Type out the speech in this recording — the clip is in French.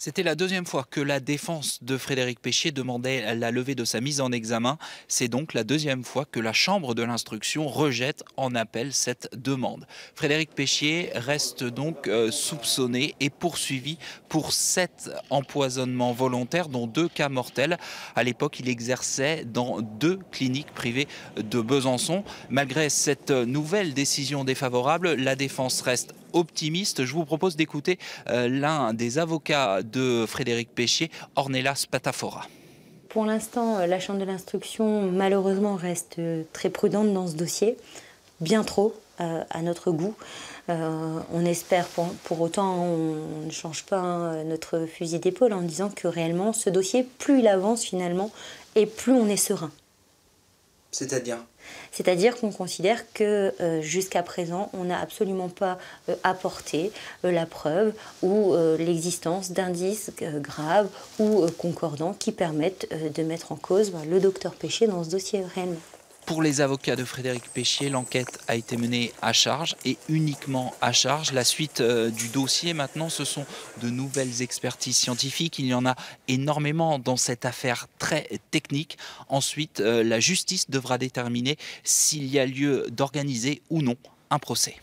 C'était la deuxième fois que la défense de Frédéric Péchier demandait la levée de sa mise en examen. C'est donc la deuxième fois que la Chambre de l'instruction rejette en appel cette demande. Frédéric Péchier reste donc soupçonné et poursuivi pour 7 empoisonnements volontaires, dont 2 cas mortels. À l'époque, il exerçait dans 2 cliniques privées de Besançon. Malgré cette nouvelle décision défavorable, la défense reste optimiste. Je vous propose d'écouter l'un des avocats de Frédéric Péchier, Ornella Spatafora. Pour l'instant, la Chambre de l'instruction, malheureusement, reste très prudente dans ce dossier, bien trop à notre goût. On espère, pour autant, on ne change pas notre fusil d'épaule en disant que réellement, ce dossier, plus il avance finalement, et plus on est serein. C'est-à-dire? C'est-à-dire qu'on considère que jusqu'à présent, on n'a absolument pas apporté la preuve ou l'existence d'indices graves ou concordants qui permettent de mettre en cause le docteur Péchier dans ce dossier réellement. Pour les avocats de Frédéric Péchier, l'enquête a été menée à charge et uniquement à charge. La suite du dossier maintenant, ce sont de nouvelles expertises scientifiques. Il y en a énormément dans cette affaire très technique. Ensuite, la justice devra déterminer s'il y a lieu d'organiser ou non un procès.